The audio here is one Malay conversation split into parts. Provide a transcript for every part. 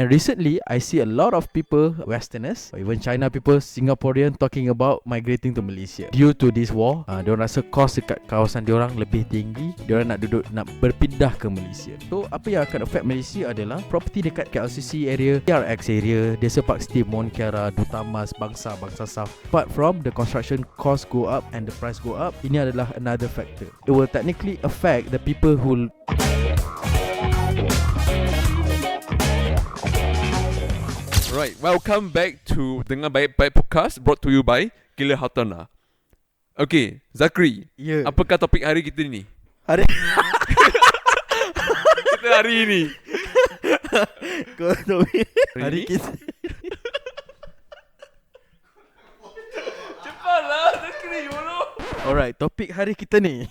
And recently, I see a lot of people, Westerners, or even China people, Singaporean, talking about migrating to Malaysia. Due to this war, diorang rasa kos dekat kawasan diorang lebih tinggi. Diorang nak berpindah ke Malaysia. So, apa yang akan affect Malaysia adalah property dekat KLCC area, PRX area, Desa Park City, Mont Kiara, Dutamas, Bangsa South. Apart from the construction cost go up and the price go up, ini adalah another factor. It will technically affect the people who... Right, welcome back to Dengar Baik-Baik Podcast, brought to you by Killer Hartana. Okay, Zakri, apakah topik hari kita ni? Hari ini Hari kita Cepatlah, Zakri, Alright, topik hari kita ni.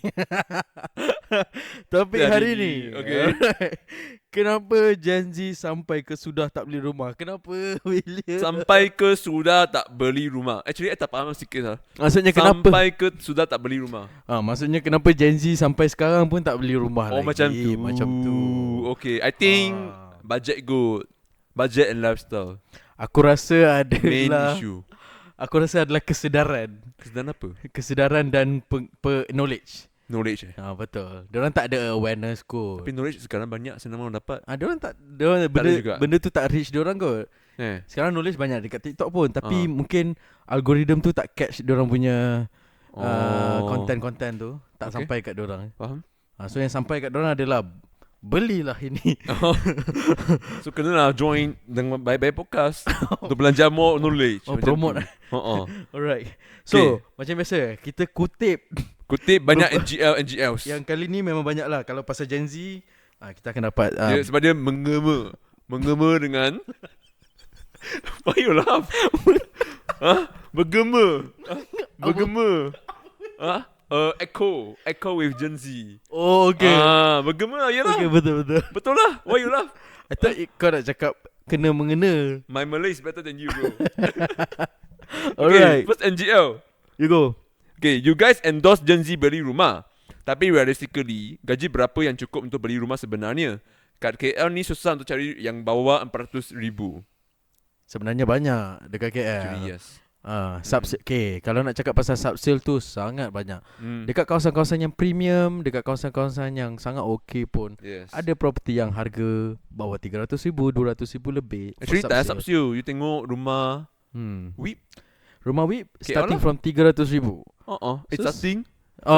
Topik hari ni. Okay. Alright. Kenapa Gen Z sampai ke sudah tak beli rumah? Kenapa William? Sampai ke sudah tak beli rumah. Actually, tak faham sikit lah. Maksudnya kenapa? Sampai ke sudah tak beli rumah. Maksudnya kenapa Gen Z sampai sekarang pun tak beli rumah lagi? Macam tu. Okay, I think budget good. Budget and lifestyle. Aku rasa Main adalah issue. Aku rasa adalah kesedaran. Kesedaran apa? Kesedaran dan knowledge. Knowledge Betul. Diorang tak ada awareness kot. Tapi knowledge sekarang banyak, senang orang dapat. Diorang benda tu tak reach diorang kot. Sekarang knowledge banyak dekat TikTok pun. Tapi mungkin algoritma tu tak catch diorang punya konten-konten tu. Tak sampai kat diorang. Faham? So yang sampai kat diorang adalah belilah ini. So kenalah join dengan Baik-Baik Podcast untuk belajar more knowledge. Promote. Alright. So macam biasa, kita kutip banyak NGLs. Yang kali ni memang banyak lah. Kalau pasal Gen Z, kita akan dapat sebab dia menggema dengan why you laugh? Bergema. Echo with Gen Z. Oh, okay. Bergema lah, yalah. Okay, betul. Betul lah. Why you laugh? I thought kau nak cakap kena mengena. My Malay is better than you, bro. Alright. Okay, first NGL. You go. Okay, you guys endorse Gen Z beli rumah. Tapi realistically, gaji berapa yang cukup untuk beli rumah sebenarnya? Kat KL ni susah untuk cari yang bawah 400,000. Sebenarnya banyak dekat KL. Actually, yes. Okay, kalau nak cakap pasal subsale tu sangat banyak. Dekat kawasan-kawasan yang premium, dekat kawasan-kawasan yang sangat okay pun, ada property yang harga bawah 300,000, 200,000 lebih. Actually tak ada subsale. You tengok rumah WIP. Rumah WIP starting lah. from 300,000. It's starting.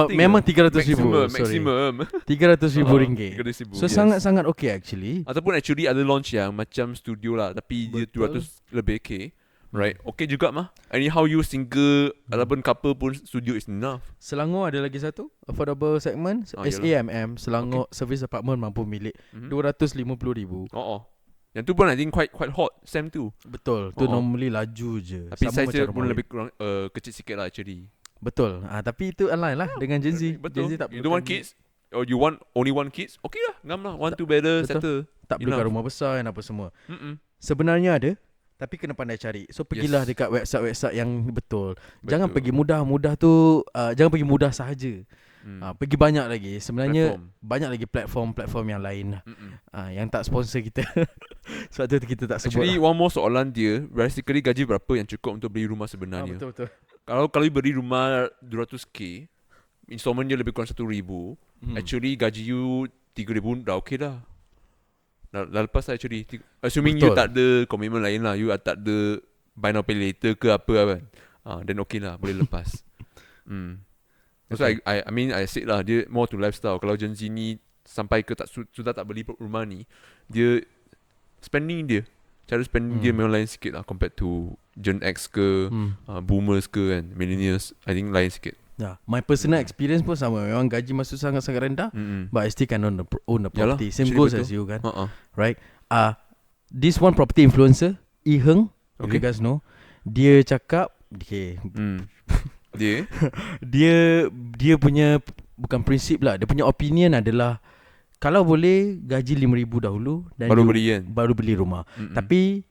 Memang 300,000. Maximum. 300,000 ringgit. 300,000, So sangat-sangat okay actually. Ataupun actually ada launch yang macam studio lah, tapi dia 200 lebih K. Right, okay juga mah. Anyhow you single ataupun couple pun studio is enough. Selangor ada lagi satu affordable segment, SAMM, Selangor Service Apartment mampu milik 250,000. Yang tu pun I think quite hot Sam tu. Betul. Tu normally laju je. Tapi size dia pun lebih kurang kecil sikit lah actually. Betul. Tapi itu align lah dengan Gen Z. Betul. Gen Z tak you don't want kids or you want only one kids, okay lah, ngam lah. One two better, settle. Tak perlukan rumah besar dan apa semua. Sebenarnya ada, tapi kena pandai cari. So pergilah dekat website-website yang betul. Jangan pergi mudah tu, jangan pergi mudah sahaja. Pergi banyak lagi. Sebenarnya banyak lagi platform yang lain yang tak sponsor kita. Sebab tu kita tak sebut. Actually one more soalan dia, realistically gaji berapa yang cukup untuk beli rumah sebenarnya? Betul. Kalau beli rumah 200k, installment dia lebih kurang 1,000. Actually gaji you 3,000 dah okay dah. Dah lepas lah actually. Assuming you tak ada komitmen lain lah, you tak ada buy now pay later ke apa kan, then okay lah, boleh lepas. So I mean I said lah, dia more to lifestyle. Kalau Gen Z ni sampai ke sudah tak beli rumah ni, dia spending dia, cara spending dia memang lain sikit lah compared to Gen X ke boomers ke kan, millennials. I think lain sikit. My personal experience pun sama. Memang gaji masuk sangat-sangat rendah, but I still can own a property. Same goes as you kan. Right. This one property influencer Heng, if you guys know, dia cakap dia punya bukan prinsip lah, dia punya opinion adalah kalau boleh gaji 5,000 dahulu dan baru beli rumah. Tapi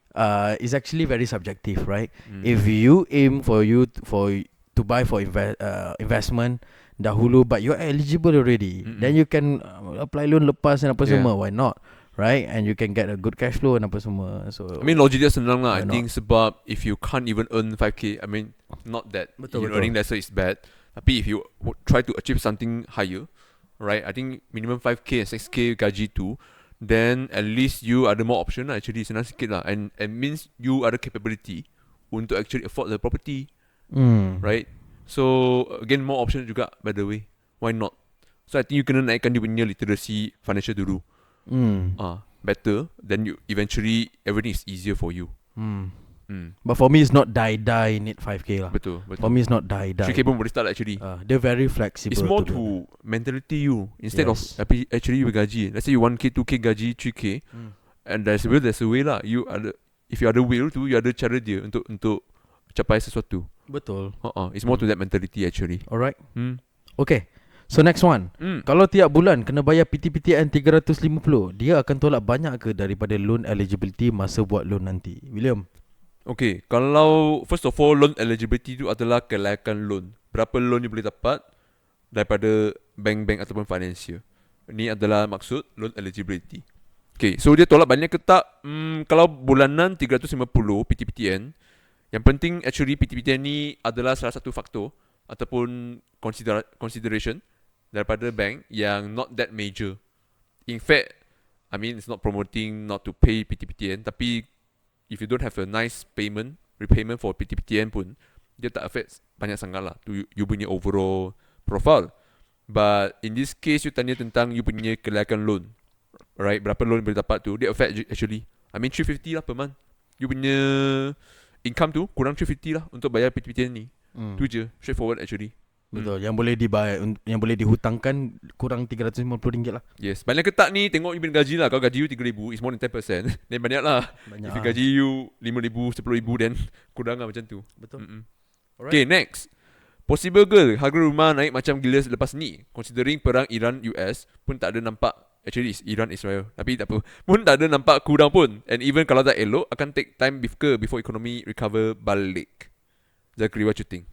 it's actually very subjective, right? If you aim to buy for investment dahulu, but you're eligible already, then you can apply loan lepas dan apa semua. Why not? right? And you can get a good cash flow and apa semua. So I mean logic dia senang lah. I why think sebab if you can't even earn 5k, I mean not that Betul, you betul. earning lesser is bad. Tapi if you try to achieve something higher, right? I think minimum 5k and 6k gaji tu, then at least you ada more option lah. Actually senang sikit lah. And means you ada capability untuk actually afford the property, right? So again more option juga by the way. Why not? So I think you kena naikkan dia punya literacy financial dulu. Better, then you eventually everything is easier for you. But for me it's not die need 5k lah. Betul. For me it's not die. 3k pun boleh start lah actually. They're very flexible. It's more be to mentality you instead Yes. of actually you gaji. Let's say you 1k, 2k gaji, 3k, and there's a way lah. If you ada will tu, you ada cara dia untuk capai sesuatu. Betul. It's more to that mentality actually. Alright. Okay. So next one. Hmm. Kalau tiap bulan kena bayar PTPTN 350, dia akan tolak banyak ke daripada loan eligibility masa buat loan nanti? William. Okay, kalau first of all loan eligibility tu adalah kelayakan loan. Berapa loan you boleh dapat daripada bank-bank ataupun financier. Ini adalah maksud loan eligibility. Okay, so dia tolak banyak ke tak? Kalau bulanan 350 PTPTN, yang penting actually PTPTN ni adalah salah satu faktor ataupun consideration daripada bank yang not that major. In fact, I mean it's not promoting not to pay PTPTN, tapi if you don't have a nice repayment for PTPTN pun, dia tak affect banyak sangat lah to you punya overall profile. But in this case, you tanya tentang you punya kelayakan loan, right? Berapa loan boleh dapat tu, dia affect actually. I mean 350 lah per month. You punya income tu kurang 350 lah untuk bayar PTPTN ni. Tu je, straightforward actually. Betul. Yang boleh dibayar, yang boleh dihutangkan kurang RM350 lah. Yes. Banyak ke tak ni, tengok you punya gaji lah. Kalau gaji you 3,000, is more than 10%. Then banyak lah. Banyak. If you gaji you 5,000, 10,000, then kurang lah macam tu. Betul. Okay, next. Possible ke harga rumah naik macam gila selepas ni? Considering perang Iran-US pun tak ada nampak. Actually it's Iran-Israel, tapi tak apa. Pun tak ada nampak kurang pun. And even kalau tak elok, akan take time before economy recover balik. Zachary, what you think?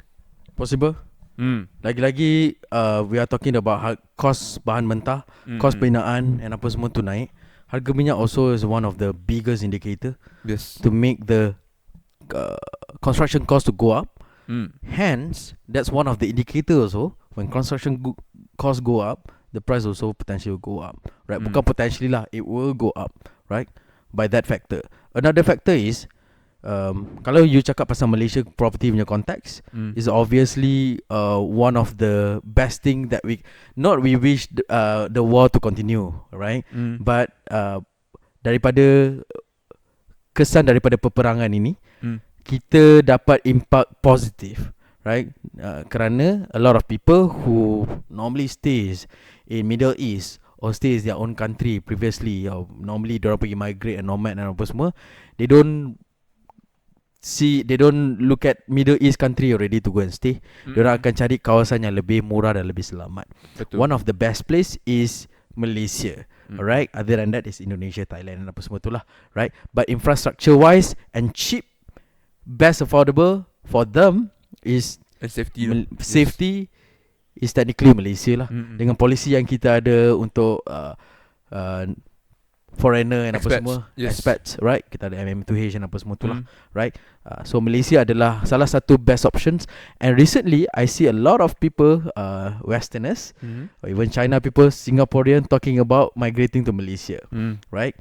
Possible. Lagi-lagi we are talking about cost bahan mentah, cost binaan and apa semua tu naik. Harga minyak also is one of the biggest indicator Yes. to make the construction cost to go up. Hence, that's one of the indicators also. When construction costs go up, the price also potentially will go up, right? Bukan potentially lah, it will go up, right? By that factor. Another factor is kalau you cakap pasal Malaysia property punya context, is obviously one of the best thing that we wish the war to continue, right? But daripada kesan daripada peperangan ini, kita dapat impact positif, right? Kerana a lot of people who normally stays in Middle East or stays their own country previously, or normally diorang pergi migrate and nomad dan apa semua, they don't look at Middle East country already to go and stay. Diorang akan cari kawasan yang lebih murah dan lebih selamat. Betul. One of the best place is Malaysia. Alright, other than that is Indonesia, Thailand dan apa semua tu lah, right? But infrastructure wise and cheap, best affordable for them is And safety lah. safety is technically Malaysia lah. Dengan polisi yang kita ada untuk foreigner and apa Expats, semua, yes. expats, right? Kita ada MM2H and apa semua tu lah, right? So Malaysia adalah salah satu best options. And recently I see a lot of people, Westerners, or even China people, Singaporean, talking about migrating to Malaysia, right?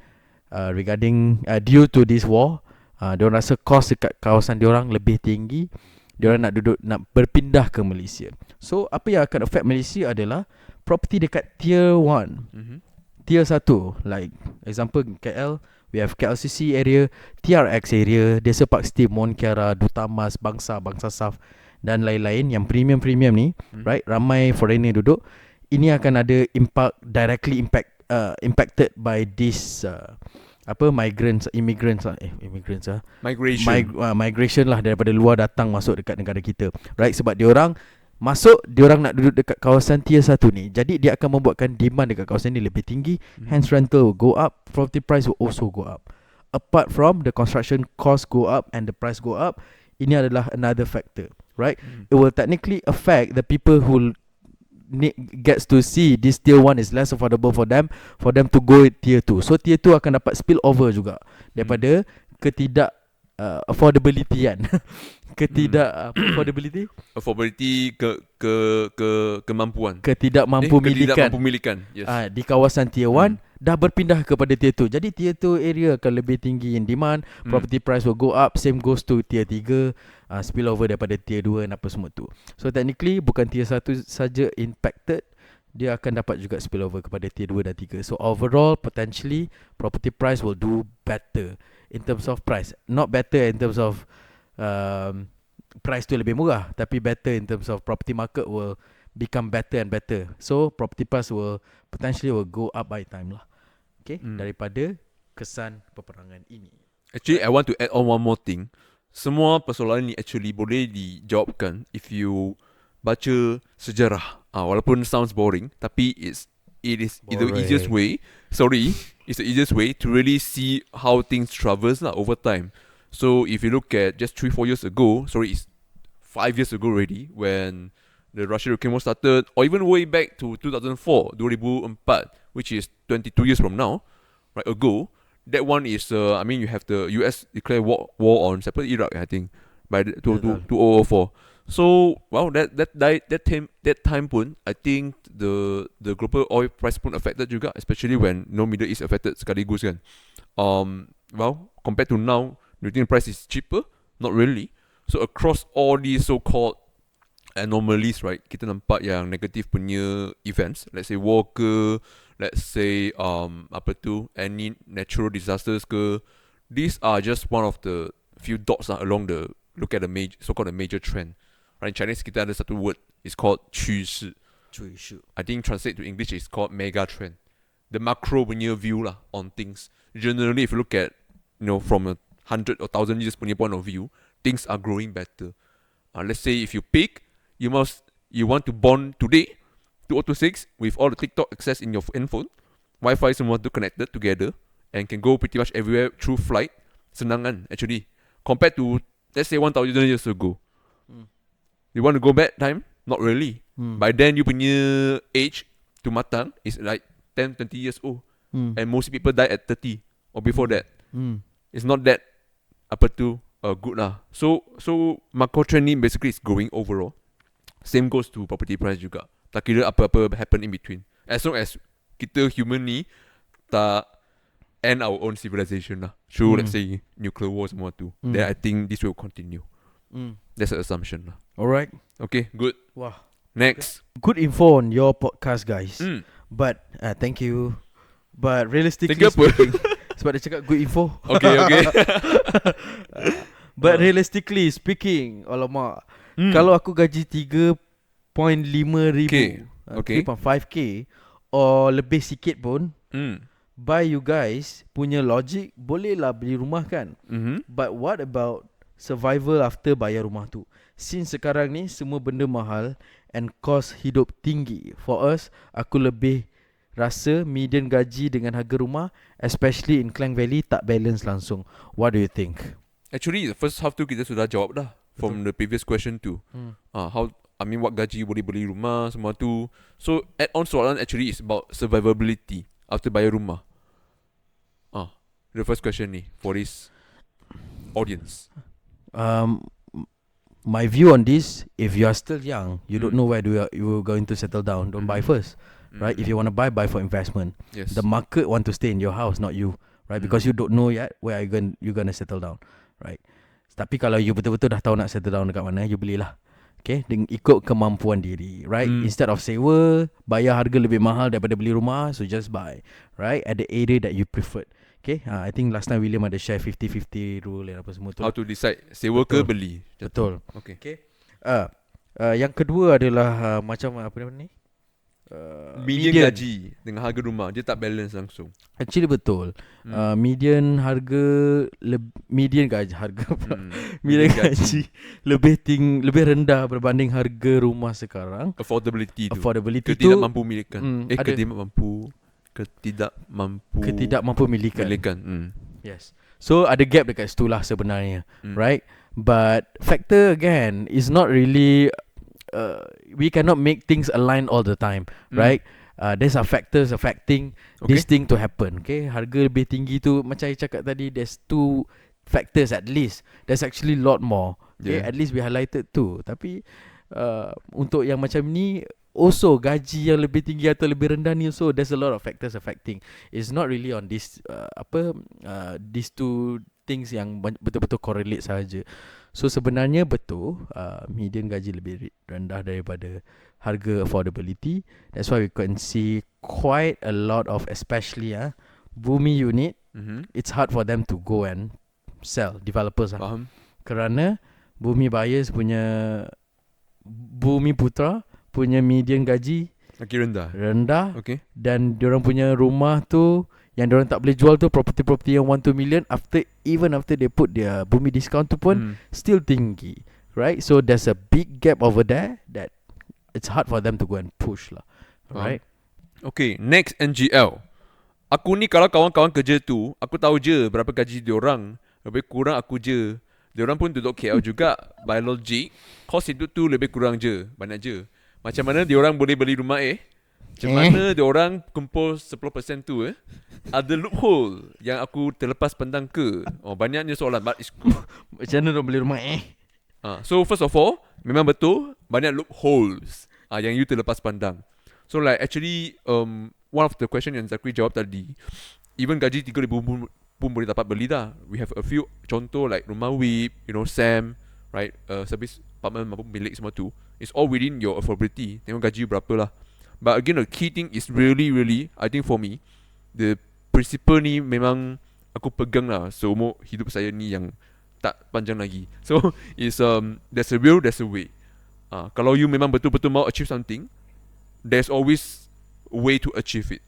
Regarding due to this war, diorang rasa kos dekat kawasan diorang lebih tinggi, diorang nak berpindah ke Malaysia. So apa yang akan affect Malaysia adalah property dekat tier 1, tier 1, like example KL, we have KLCC area, TRX area, Desa Park City, Mon Kiara, Dutamas, Bangsa Saf dan lain-lain yang premium ni, right? Ramai foreigner duduk. Ini akan ada directly impacted by this migration lah, daripada luar datang masuk dekat negara kita, right? Sebab diorang nak duduk dekat kawasan tier 1 ni, jadi dia akan membuatkan demand dekat kawasan ni lebih tinggi, hence rental will go up, property price will also go up. Apart from the construction cost go up and the price go up, ini adalah another factor, right? It will technically affect the people who gets to see this tier 1 is less affordable for them to go tier 2. So tier 2 akan dapat spill over juga daripada ketidak affordability kan. Affordability kemampuan ketidak mampu milikan. Yes. Di kawasan tier 1 dah berpindah kepada tier 2. Jadi tier 2 area akan lebih tinggi in demand, property price will go up, same goes to tier 3, spill over daripada tier 2 dan apa semua tu. So technically bukan tier 1 saja impacted, dia akan dapat juga spill over kepada tier 2 dan 3. So overall potentially property price will do better in terms of price. Not better in terms of price tu lebih murah, tapi better in terms of property market will become better and better. So property price will potentially go up by time lah. Okay, daripada kesan peperangan ini. Actually I want to add on one more thing. Semua persoalan ni actually boleh dijawabkan if you baca sejarah. Walaupun sounds boring, tapi it is the easiest way. It's the easiest way to really see how things traverse lah over time. So if you look at just 3-4 years ago, it's 5 years ago already, when the Russia-Ukraine war started, or even way back to 2004, which is 22 years from now, right ago. That one is, you have the US declare war on Iraq, I think, by 2004. So, that time pun, I think the global oil price pun affected juga, especially when Middle East affected sekaligus kan. Compared to now, do you think the price is cheaper? Not really. So across all these so-called anomalies, right, kita nampak yang negative punya events, let's say war ke, let's say any natural disasters ke, these are just one of the few dots along the look at the so-called major trend. Right, in Chinese kita ada satu word, it's called 趋势. I think translate to English is called mega trend. The macro punya view lah on things. Generally, if you look at from a 100 or 1,000 years punya point of view, things are growing better. Let's say if you pick, you want to bond today, 2026, with all the TikTok access in your phone, Wi-Fi semua tu connected together, and can go pretty much everywhere through flight. Senang kan, actually. Compared to, let's say 1,000 years ago. You want to go back time? Not really. By then, you punya age to matang is like 10-20 years old. And most people die at 30 or before that. It's not that good lah. So macro trend ni basically is growing overall. Same goes to property price juga. Tak kira apa-apa happen in between. As long as kita human ni tak end our own civilization lah. Through let's say nuclear war semua tu. Then I think this will continue. That's an assumption lah. Alright. Okay, good. Wah. Next. Good info on your podcast, guys. But thank you. But realistically speaking, sebab dia cakap good info. Okay. But realistically speaking, alamak, kalau aku gaji 3.5 ribu, 3.5k or lebih sikit pun, by you guys punya logic, boleh lah beli rumah kan. But what about survival after bayar rumah tu? Since sekarang ni semua benda mahal and cost hidup tinggi, for us, aku lebih rasa median gaji dengan harga rumah, especially in Klang Valley, tak balance langsung. What do you think? Actually, the first half tu kita sudah jawab dah. From the previous question tu. What gaji boleh beli rumah, semua tu. So, add on soalan actually is about survivability after bayar rumah. The first question ni for this audience. My view on this, if you are still young, you don't know where you are going to settle down, don't buy first. Right? If you want to buy for investment. Yes. The market want to stay in your house, not you. Right? Because you don't know yet where you're going to settle down. Right? Tapi kalau you betul-betul dah tahu nak settle down dekat mana, you belilah. Okay? Dengan ikut kemampuan diri. Right? Instead of sewa, bayar harga lebih mahal daripada beli rumah, so just buy. Right? At the area that you preferred. Okay? I think last time William ada share 50-50 rule dan apa semua tu. How to decide, sewa ke beli. Betul. Okay. Yang kedua adalah macam apa nama ni? Median gaji dengan harga rumah, dia tak balance langsung. Actually betul. Median gaji lebih rendah berbanding harga rumah sekarang. Affordability tu. Ketidak mampu milikan. Ketidak mampu milikan. Yes. So ada gap dekat situ lah sebenarnya. Right? But factor again is not really we cannot make things align all the time, right? There's are factors affecting this thing to happen. Okay, harga lebih tinggi tu macam I cakap tadi, there's 2 factors at least. There's actually lot more. Okay, at least we highlighted 2. Tapi untuk yang macam ni, also gaji yang lebih tinggi atau lebih rendah ni, also there's a lot of factors affecting. It's not really on this these 2 things yang betul-betul correlate saja. So sebenarnya betul, median gaji lebih rendah daripada harga affordability. That's why we can see quite a lot of, especially Bumi unit, it's hard for them to go and sell, developers kerana Bumi buyers punya, Bumi Putra punya median gaji lagi rendah. Okay. Dan diorang punya rumah tu yang diorang tak boleh jual tu, property yang 1-2 million, even after they put their Bumi discount tu pun still tinggi, right? So there's a big gap over there that it's hard for them to go and push lah, right? Okay, next NGL. Aku ni kalau kawan-kawan kerja tu, aku tahu je berapa gaji diorang. Lebih kurang aku je. Diorang pun duduk KL juga. By logic, kos hidup tu lebih kurang je, banyak je. Macam mana diorang boleh beli rumah Macam mana diorang kumpul 10% tu Ada loophole yang aku terlepas pandang ke? Banyaknya soalan, but it's cool. Macam mana diorang beli rumah So first of all, memang betul banyak loopholes yang you terlepas pandang. So like actually one of the question yang Zakri jawab tadi, even gaji 3,000 pun boleh dapat beli dah. We have a few contoh like rumah WIP, Sam, right, service apartment maupun milik semua tu. It's all within your affordability. Tengok gaji you berapa lah. But again, the key thing is really I think for me, the principle ni memang aku pegang lah seumur hidup saya ni yang tak panjang lagi. So is there's a will, there's a way. Kalau you memang betul-betul mau achieve something, there's always a way to achieve it.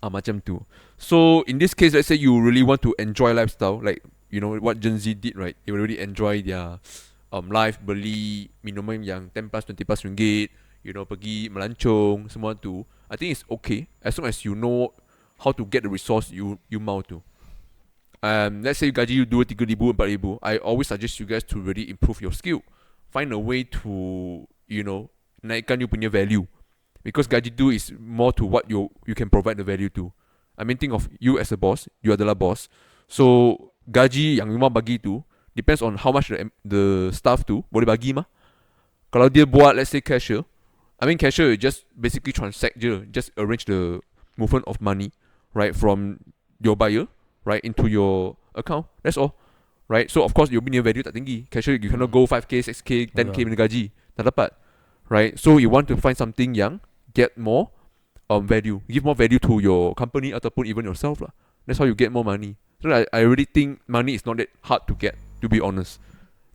Macam tu. So in this case, let's say you really want to enjoy lifestyle, like what Gen Z did, right? They really enjoy their life, beli minuman yang 10 plus 20 plus ringgit, pergi melancong semua tu. I think it's okay as long as you know how to get the resource you mau tu. Let's say gaji you 2,000, 3,000, 4,000. I always suggest you guys to really improve your skill. Find a way to, naikkan you punya value. Because gaji tu is more to what you can provide the value to. I mean, think of you as a boss. You adalah boss. So gaji yang you mau bagi tu depends on how much the staff tu boleh bagi mah. Kalau dia buat, let's say cashier, cashier just basically transact je, just arrange the movement of money, right, from your buyer, right, into your account. That's all, right? So of course your punya value tak tinggi. Cashier you cannot go 5k, 6k, 10k punya gaji, tak dapat, right? So you want to find something yang get more value, give more value to your company ataupun even yourself lah. That's how you get more money. So I really think money is not that hard to get, to be honest.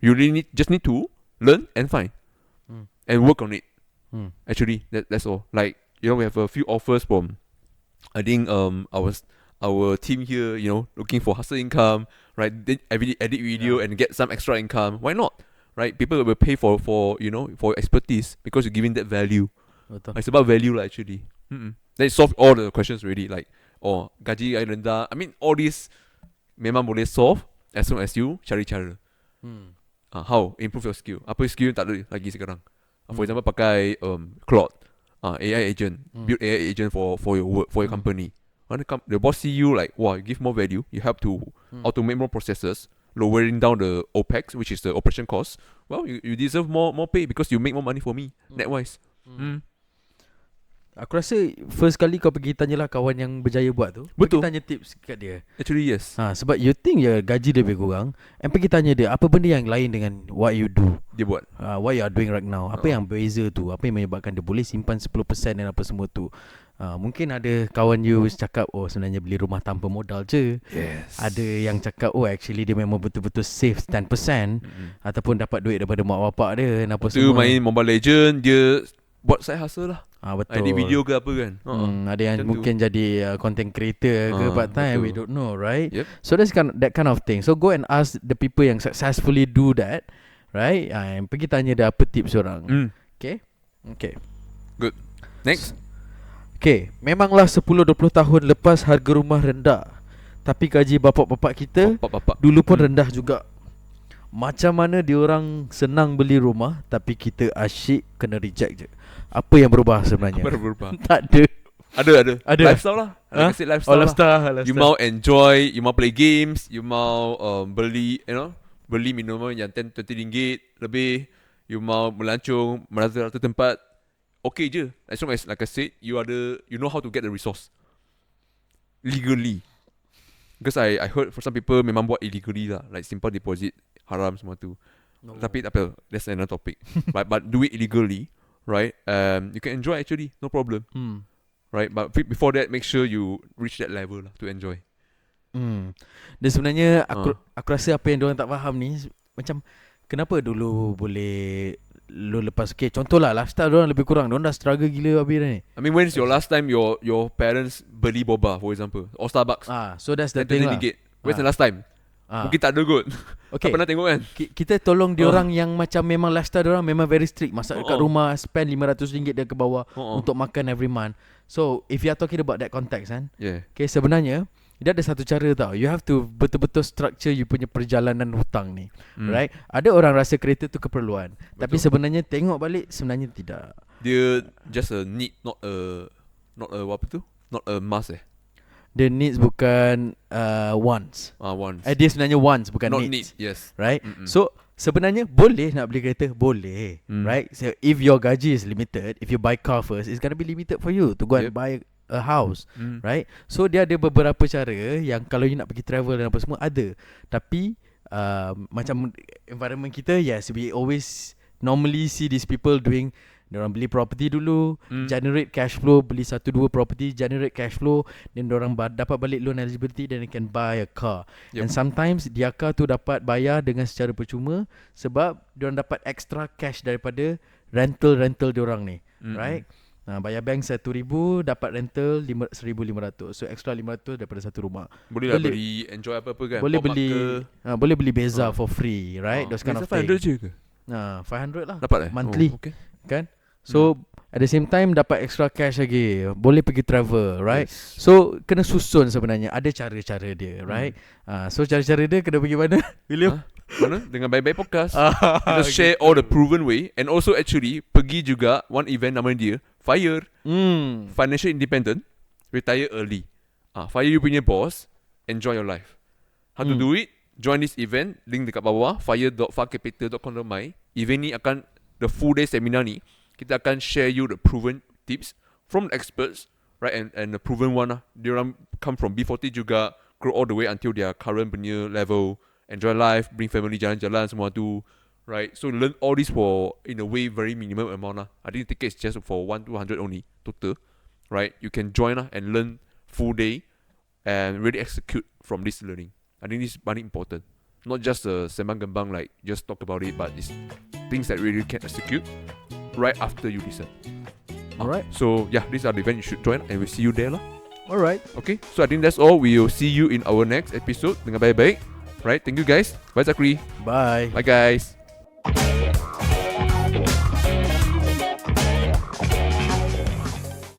You really just need to learn and find and work on it. Actually, that's all. Like, we have a few offers from, I think our team here, looking for hustle income, right? Every edit video and get some extra income. Why not? Right? People will pay for for expertise because you're giving that value. It's about value lah actually. Then solve all the questions already. Like, gaji rendah. I mean, all this memang boleh solve as long as you cari cara. How improve your skill? Apa skill yang tak ada lagi sekarang? For example, pakai Claude, AI agent, build AI agent for your work, for your company. When the boss see you like, wow, you give more value, you help to automate more processes, lowering down the OPEX, which is the operation cost. Well, you deserve more pay because you make more money for me, net wise. Aku rasa first kali kau pergi tanyalah kawan yang berjaya buat tu. Betul. Pergi tanya tips kat dia. Actually yes. Sebab you think ya gaji lebih kurang, and pergi tanya dia apa benda yang lain dengan what you do. Dia buat. What you are doing right now. Apa yang beza tu? Apa yang menyebabkan dia boleh simpan 10% dan apa semua tu. Mungkin ada kawan you cakap, sebenarnya beli rumah tanpa modal je. Yes. Ada yang cakap, actually dia memang betul-betul save 10%, ataupun dapat duit daripada mak bapak dia dan apa semua. Tu main Mobile Legend, dia buat side hustle lah. Betul. Edit video ke apa kan. Ada yang mungkin jadi content creator ke part time, we don't know, right? Yep. So that's that kind of thing. So go and ask the people yang successfully do that, right? Pergi tanya dia apa tips orang. Okay. Good. Next. Okay, memanglah 10-20 tahun lepas harga rumah rendah, tapi gaji bapak-bapak kita dulu pun rendah juga. Macam mana diorang senang beli rumah tapi kita asyik kena reject je. Apa yang berubah sebenarnya? Apa yang berubah? Tak ada. Ada. Lifestyle lah. Like I said, lifestyle lah. Lifestyle. You mau enjoy, you mau play games, you mau beli, beli minuman yang 10-20 ringgit lebih, you mau melancong merata-rata tempat, okay je. As long as, like I said, you know how to get the resource legally. Because I heard for some people memang buat illegally lah, like simple deposit haram semua tu. No. Tapi tak apa, that's another topic. but do it illegally, right? You can enjoy actually, no problem. Right, but before that, make sure you reach that level lah to enjoy. Dan sebenarnya aku rasa apa yang diorang tak faham ni, macam kenapa dulu boleh lu lepas, okay, contohlah lifestyle diorang lebih kurang, diorang dah struggle gila habis dah ni. I mean, when's your last time your parents beli boba, for example, or Starbucks? So that's the thing lah. When's the last time? Mungkin tak ada kot. Okay. Tak pernah tengok kan? Kita tolong diorang yang macam memang lifestyle diorang memang very strict. Masak dekat rumah, spend RM500 dia ke bawah untuk makan every month. So if you are talking about that context kan, okay, sebenarnya dia ada satu cara tau. You have to betul-betul structure you punya perjalanan hutang ni, right? Ada orang rasa kereta tu keperluan, tapi sebenarnya tengok balik, sebenarnya tidak. Dia just a need, not a apa tu? Not a must The needs bukan wants. Wants. Dia sebenarnya wants, bukan not needs. need, yes. Right? So sebenarnya boleh nak beli kereta, boleh, right? So if your gaji is limited, if you buy car first, it's gonna be limited for you to go and buy a house, right? So dia ada beberapa cara yang kalau you nak pergi travel dan apa semua ada. Tapi macam environment kita, yes, we always normally see these people doing, diorang beli property dulu, generate cash flow, beli 1-2 property, generate cash flow, then diorang dapat balik loan eligibility, then they can buy a car. And sometimes dia car tu dapat bayar dengan secara percuma sebab diorang dapat extra cash daripada rental diorang ni, right? Bayar bank 1,000, dapat rental 1,500. So extra 500 daripada satu rumah. Boleh lah beli, enjoy apa-apa kan. Boleh beli Beza for free, right? Those kind of thing. 500 je ke? 500 lah dapat monthly, okay. Kan? So at the same time dapat extra cash lagi, boleh pergi travel, right? Yes. So kena susun sebenarnya, ada cara-cara dia, right? So cara-cara dia kena pergi mana? William? Mana? Dengan Baik-Baik Podcast. Kita share all the proven way. And also actually pergi juga one event nama dia FIRE, Financial Independent, Retire Early. Fire you punya boss, enjoy your life. How to do it? Join this event, link dekat bawah, fire.farcapital.com.my. Event ni akan, the full day seminar ni, kita akan share you the proven tips from the experts, right? And the proven one lah. Diorang come from B40 juga, grow all the way until their current punya level, enjoy life, bring family jalan-jalan semua tu, right? So learn all this for, in a way, very minimum amount lah. I think the ticket is just for 100-200 only total, right? You can join lah and learn full day and really execute from this learning. I think this is very important. Not just sembang gembang, like just talk about it, but it's things that really can execute right after you listen. Alright. So yeah, these are the events you should join, and we'll see you there lah. Alright. Okay, so I think that's all. We'll see you in our next episode dengan Baik-Baik. Right, thank you guys. Bye Zakri. Bye. Bye guys.